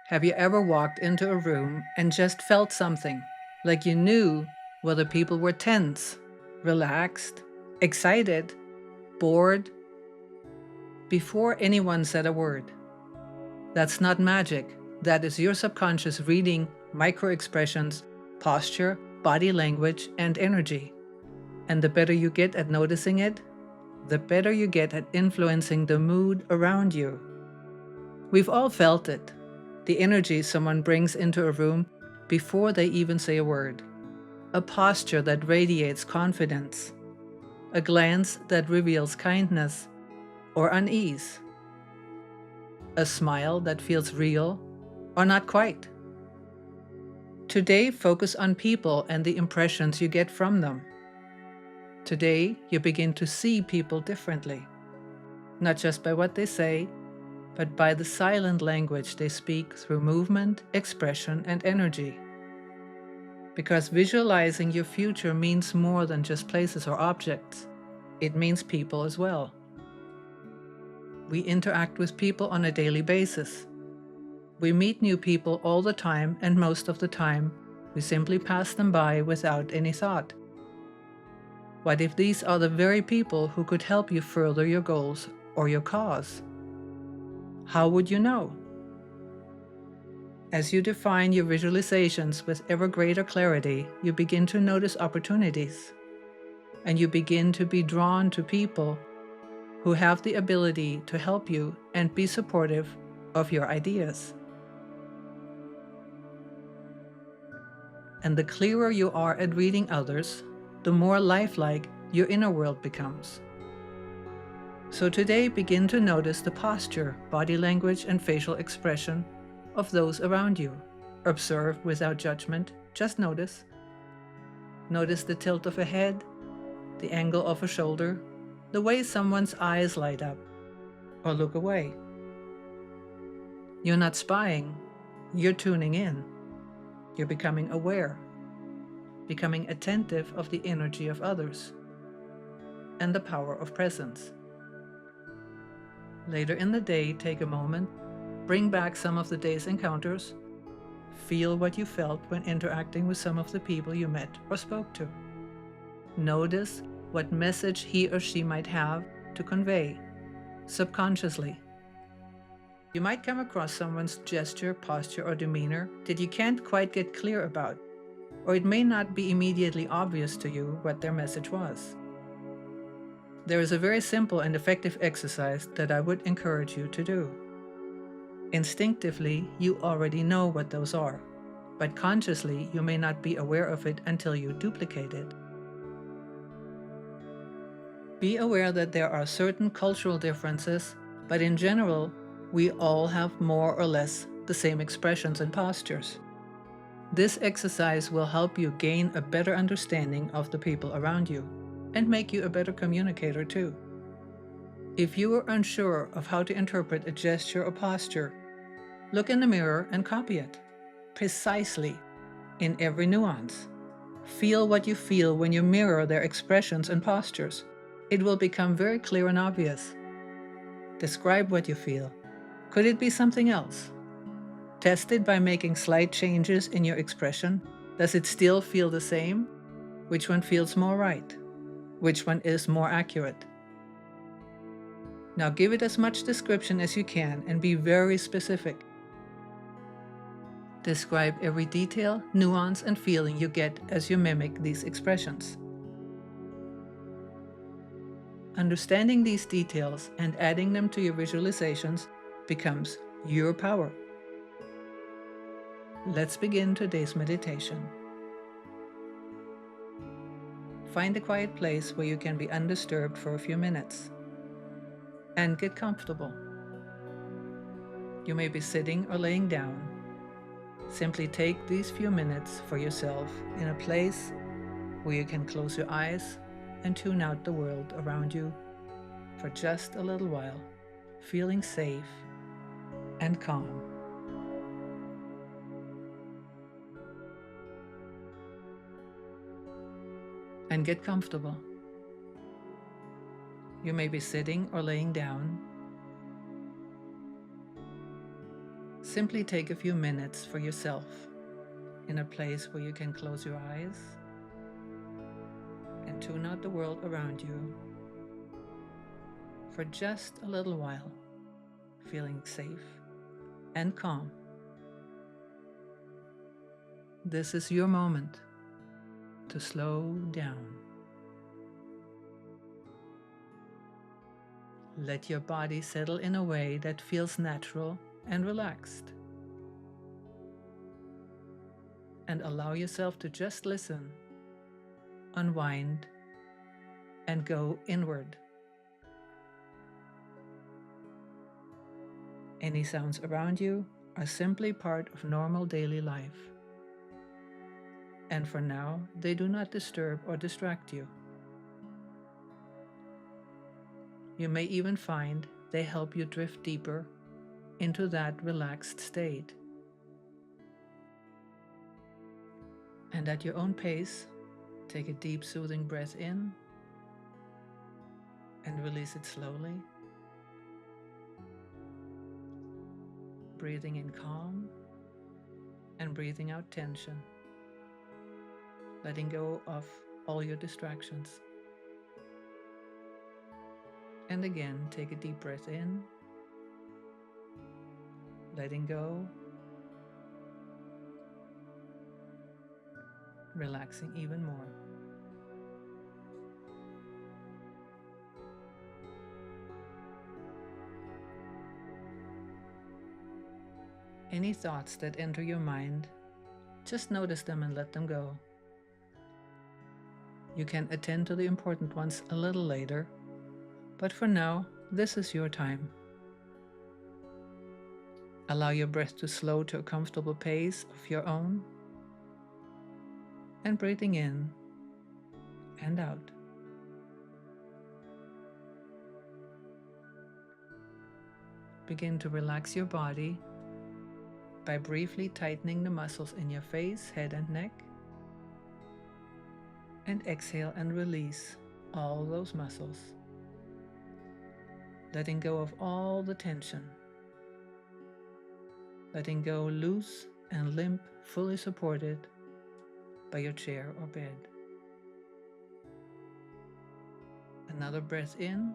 Have you ever walked into a room and just felt something, like you knew whether people were tense, relaxed, excited, bored, before anyone said a word? That's not magic. That is your subconscious reading micro expressions, posture, body language, and energy. And the better you get at noticing it, the better you get at influencing the mood around you. We've all felt it, the energy someone brings into a room before they even say a word, a posture that radiates confidence, a glance that reveals kindness or unease, a smile that feels real or not quite. Today, focus on people and the impressions you get from them. Today, you begin to see people differently, not just by what they say, but by the silent language they speak through movement, expression, and energy. Because visualizing your future means more than just places or objects. It means people as well. We interact with people on a daily basis. We meet new people all the time, and most of the time, we simply pass them by without any thought. What if these are the very people who could help you further your goals or your cause? How would you know? As you define your visualizations with ever greater clarity, you begin to notice opportunities, and you begin to be drawn to people who have the ability to help you and be supportive of your ideas. And the clearer you are at reading others, the more lifelike your inner world becomes. So today, begin to notice the posture, body language, and facial expression of those around you. Observe without judgment, just notice. Notice the tilt of a head, the angle of a shoulder, the way someone's eyes light up or look away. You're not spying, you're tuning in. You're becoming aware, becoming attentive of the energy of others and the power of presence. Later in the day, take a moment, bring back some of the day's encounters, feel what you felt when interacting with some of the people you met or spoke to. Notice what message he or she might have to convey, subconsciously. You might come across someone's gesture, posture, or demeanor that you can't quite get clear about, or it may not be immediately obvious to you what their message was. There is a very simple and effective exercise that I would encourage you to do. Instinctively, you already know what those are, but consciously, you may not be aware of it until you duplicate it. Be aware that there are certain cultural differences, but in general, we all have more or less the same expressions and postures. This exercise will help you gain a better understanding of the people around you and make you a better communicator too. If you are unsure of how to interpret a gesture or posture, look in the mirror and copy it, precisely, in every nuance. Feel what you feel when you mirror their expressions and postures. It will become very clear and obvious. Describe what you feel. Could it be something else? Test it by making slight changes in your expression. Does it still feel the same? Which one feels more right? Which one is more accurate? Now give it as much description as you can and be very specific. Describe every detail, nuance, and feeling you get as you mimic these expressions. Understanding these details and adding them to your visualizations becomes your power. Let's begin today's meditation. Find a quiet place where you can be undisturbed for a few minutes and get comfortable. You may be sitting or laying down. Simply take these few minutes for yourself in a place where you can close your eyes and tune out the world around you for just a little while, feeling safe and calm. And get comfortable. You may be sitting or laying down. Simply take a few minutes for yourself in a place where you can close your eyes and tune out the world around you for just a little while, feeling safe and calm. This is your moment to slow down. Let your body settle in a way that feels natural and relaxed. And allow yourself to just listen, unwind, and go inward. Any sounds around you are simply part of normal daily life. And for now, they do not disturb or distract you. You may even find they help you drift deeper into that relaxed state. And at your own pace, take a deep, soothing breath in and release it slowly. Breathing in calm and breathing out tension. Letting go of all your distractions. And again, take a deep breath in, letting go, relaxing even more. Any thoughts that enter your mind, just notice them and let them go. You can attend to the important ones a little later, but for now, this is your time. Allow your breath to slow to a comfortable pace of your own, and breathing in and out. Begin to relax your body by briefly tightening the muscles in your face, head, and neck. And exhale and release all those muscles, letting go of all the tension, letting go loose and limp, fully supported by your chair or bed. Another breath in,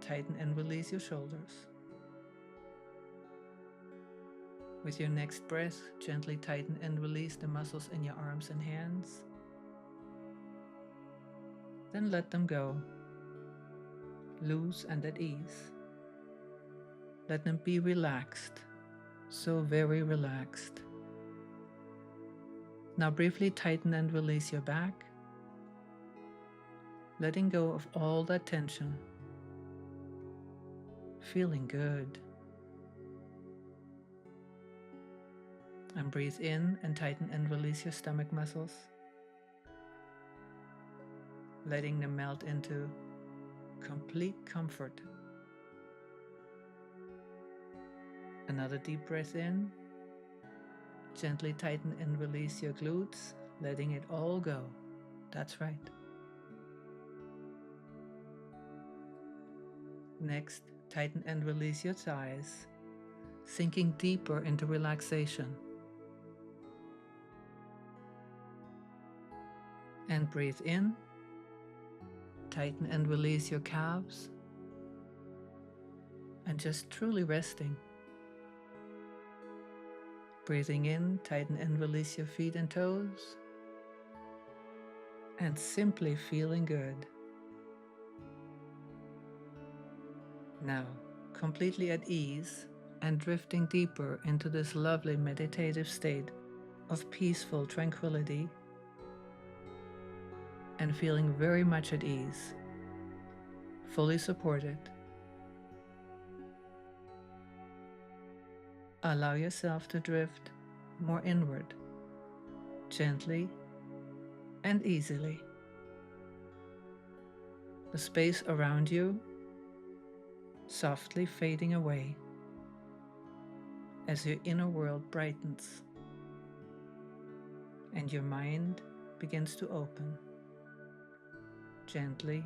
tighten and release your shoulders. With your next breath, gently tighten and release the muscles in your arms and hands. Then let them go, loose and at ease. Let them be relaxed, so very relaxed. Now briefly tighten and release your back, letting go of all that tension, feeling good. And breathe in and tighten and release your stomach muscles, letting them melt into complete comfort. Another deep breath in, gently tighten and release your glutes, letting it all go. That's right. Next, tighten and release your thighs, sinking deeper into relaxation. And breathe in, tighten and release your calves, and just truly resting. Breathing in, tighten and release your feet and toes, and simply feeling good. Now, completely at ease and drifting deeper into this lovely meditative state of peaceful tranquility, and feeling very much at ease, fully supported. Allow yourself to drift more inward, gently and easily. The space around you softly fading away as your inner world brightens and your mind begins to open, gently,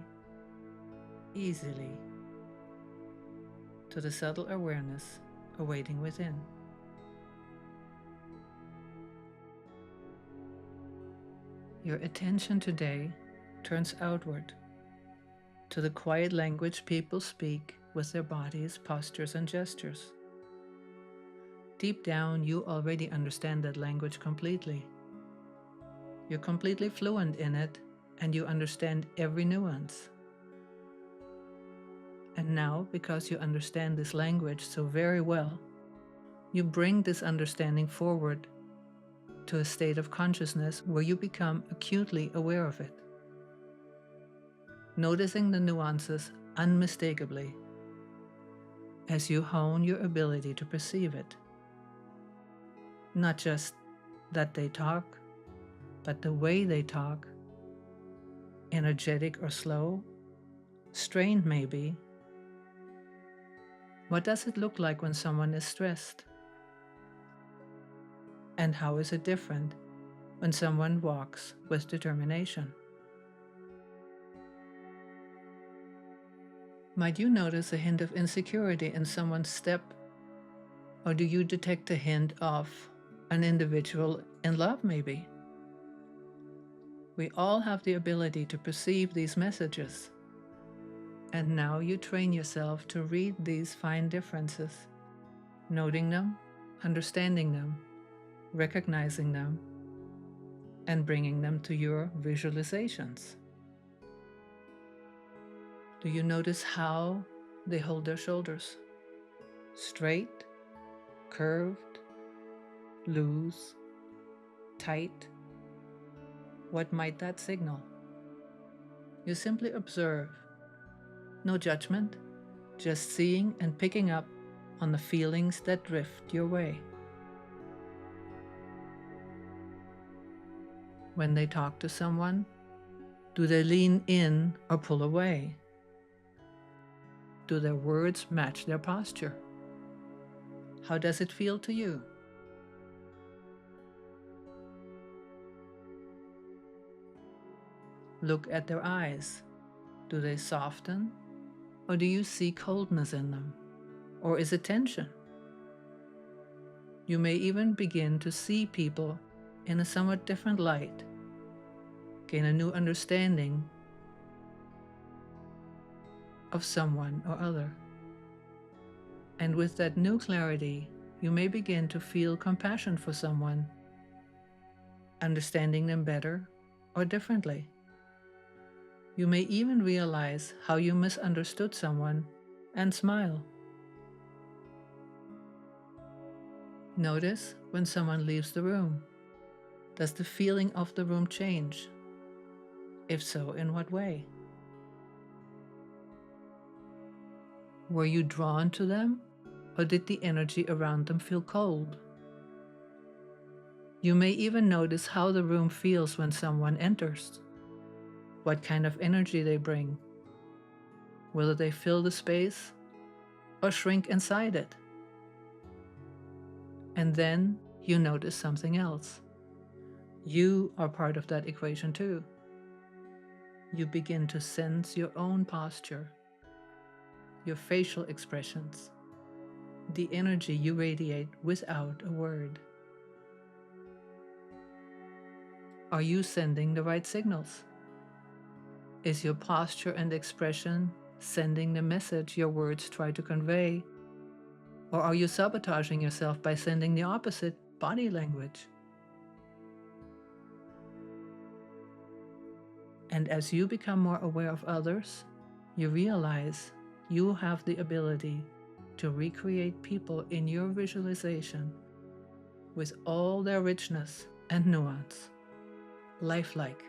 easily, to the subtle awareness awaiting within. Your attention today turns outward to the quiet language people speak with their bodies, postures, and gestures. Deep down, you already understand that language completely. You're completely fluent in it, and you understand every nuance. And now, because you understand this language so very well, you bring this understanding forward to a state of consciousness where you become acutely aware of it, noticing the nuances unmistakably as you hone your ability to perceive it. Not just that they talk, but the way they talk, energetic or slow, strained maybe. What does it look like when someone is stressed? And how is it different when someone walks with determination? Might you notice a hint of insecurity in someone's step? Or do you detect a hint of an individual in love, maybe? We all have the ability to perceive these messages. And now you train yourself to read these fine differences, noting them, understanding them, recognizing them, and bringing them to your visualizations. Do you notice how they hold their shoulders? Straight, curved, loose, tight? What might that signal? You simply observe. No judgment, just seeing and picking up on the feelings that drift your way. When they talk to someone, do they lean in or pull away? Do their words match their posture? How does it feel to you? Look at their eyes. Do they soften, or do you see coldness in them? Or is it tension? You may even begin to see people in a somewhat different light, gain a new understanding of someone or other. And with that new clarity, you may begin to feel compassion for someone, understanding them better or differently. You may even realize how you misunderstood someone and smile. Notice when someone leaves the room. Does the feeling of the room change? If so, in what way? Were you drawn to them, or did the energy around them feel cold? You may even notice how the room feels when someone enters, what kind of energy they bring, whether they fill the space or shrink inside it. And then you notice something else. You are part of that equation too. You begin to sense your own posture, your facial expressions, the energy you radiate without a word. Are you sending the right signals? Is your posture and expression sending the message your words try to convey? Or are you sabotaging yourself by sending the opposite body language? And as you become more aware of others, you realize you have the ability to recreate people in your visualization with all their richness and nuance, lifelike.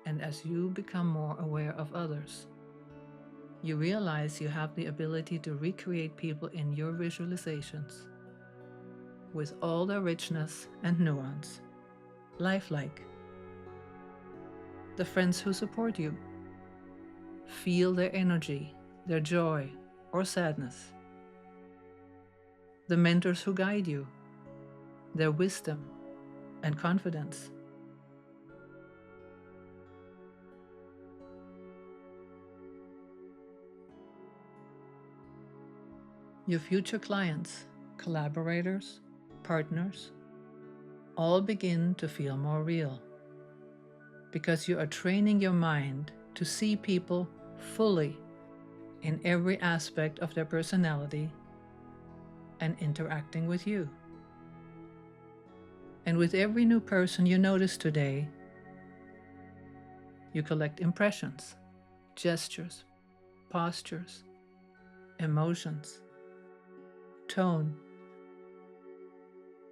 And as you become more aware of others, you realize you have the ability to recreate people in your visualizations with all their richness and nuance, lifelike. The friends who support you, feel their energy, their joy or sadness. The mentors who guide you, their wisdom and confidence. Your future clients, collaborators, partners, all begin to feel more real, because you are training your mind to see people fully in every aspect of their personality and interacting with you. And with every new person you notice today, you collect impressions, gestures, postures, emotions, tone,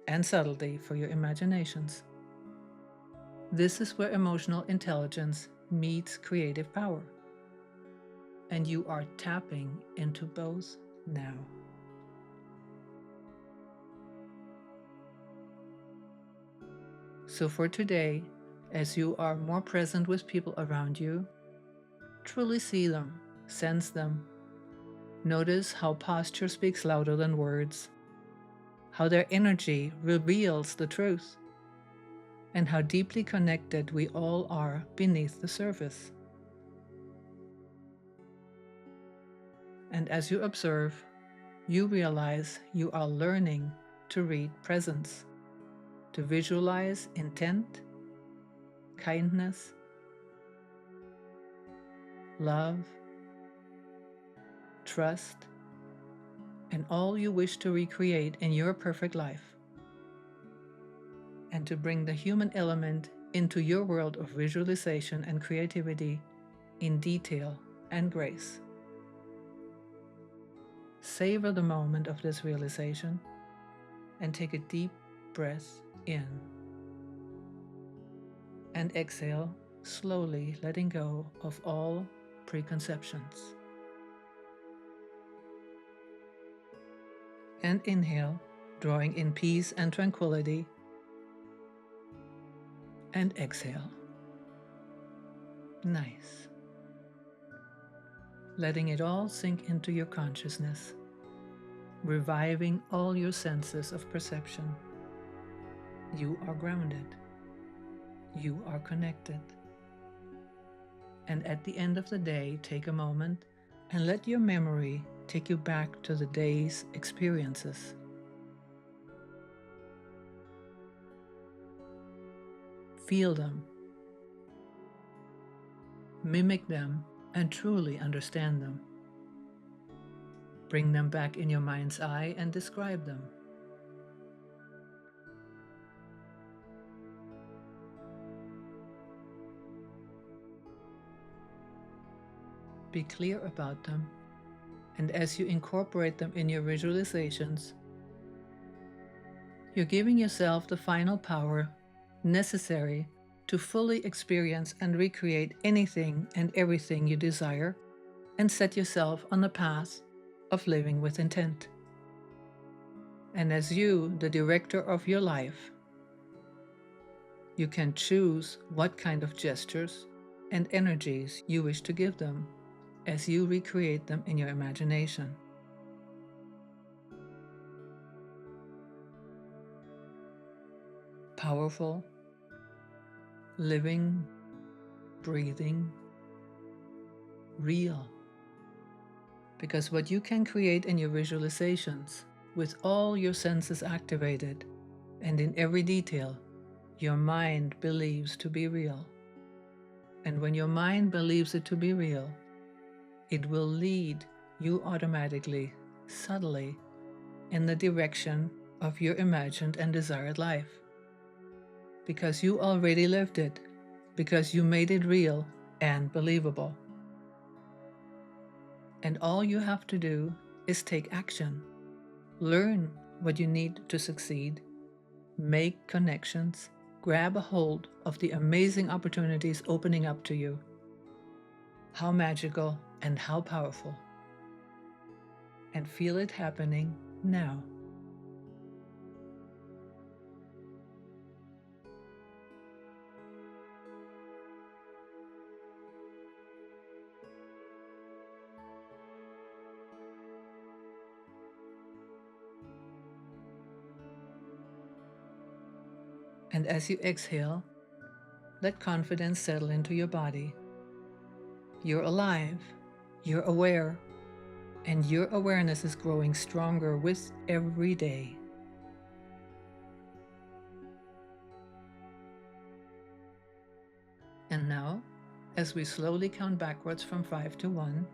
and subtlety for your imaginations. This is where emotional intelligence meets creative power, and you are tapping into both now. So for today, as you are more present with people around you, truly see them, sense them. Notice how posture speaks louder than words, how their energy reveals the truth, and how deeply connected we all are beneath the surface. And as you observe, you realize you are learning to read presence, to visualize intent, kindness, love, trust, and all you wish to recreate in your perfect life, and to bring the human element into your world of visualization and creativity in detail and grace. Savor the moment of this realization and take a deep breath in. And exhale, slowly letting go of all preconceptions. And inhale, drawing in peace and tranquility. And exhale. Nice. Letting it all sink into your consciousness, reviving all your senses of perception. You are grounded. You are connected. And at the end of the day, take a moment and let your memory take you back to the day's experiences. Feel them, mimic them, and truly understand them. Bring them back in your mind's eye and describe them. Be clear about them, and as you incorporate them in your visualizations, you're giving yourself the final power necessary to fully experience and recreate anything and everything you desire, and set yourself on the path of living with intent. And as you, the director of your life, you can choose what kind of gestures and energies you wish to give them as you recreate them in your imagination. Powerful, living, breathing, real. Because what you can create in your visualizations, with all your senses activated, and in every detail, your mind believes to be real. And when your mind believes it to be real, it will lead you automatically, subtly, in the direction of your imagined and desired life. Because you already lived it, because you made it real and believable. And all you have to do is take action, learn what you need to succeed, make connections, grab a hold of the amazing opportunities opening up to you. How magical and how powerful. And feel it happening now. And as you exhale, let confidence settle into your body. You're alive, you're aware, and your awareness is growing stronger with every day. And now, as we slowly count backwards from 5 to 1,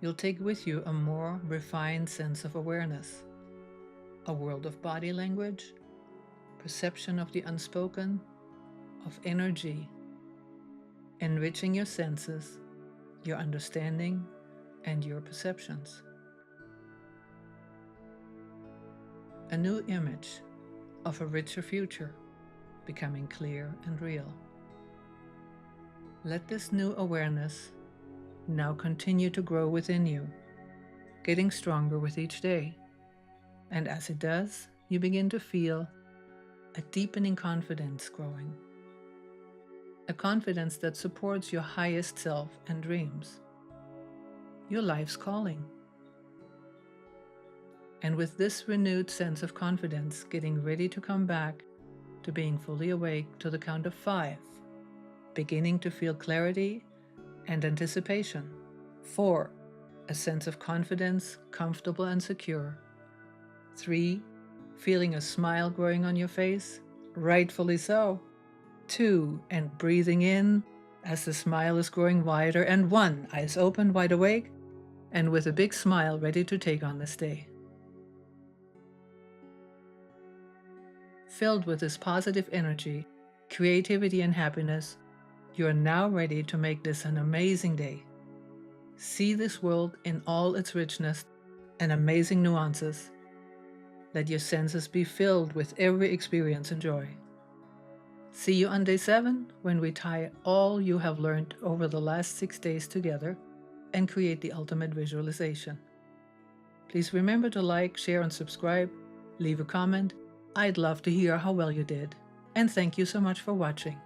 you'll take with you a more refined sense of awareness, a world of body language, perception of the unspoken, of energy, enriching your senses, your understanding, and your perceptions. A new image of a richer future becoming clear and real. Let this new awareness now continue to grow within you, getting stronger with each day. And as it does, you begin to feel a deepening confidence growing. A confidence that supports your highest self and dreams, your life's calling. And with this renewed sense of confidence, getting ready to come back to being fully awake to the count of 5, beginning to feel clarity and anticipation. 4, a sense of confidence, comfortable and secure. 3, feeling a smile growing on your face, rightfully so. 2, and breathing in as the smile is growing wider. And 1, eyes open, wide awake, and with a big smile ready to take on this day. Filled with this positive energy, creativity and happiness, you are now ready to make this an amazing day. See this world in all its richness and amazing nuances. Let your senses be filled with every experience and joy. See you on day 7 when we tie all you have learned over the last 6 days together and create the ultimate visualization. Please remember to like, share, and subscribe. Leave a comment. I'd love to hear how well you did. And thank you so much for watching.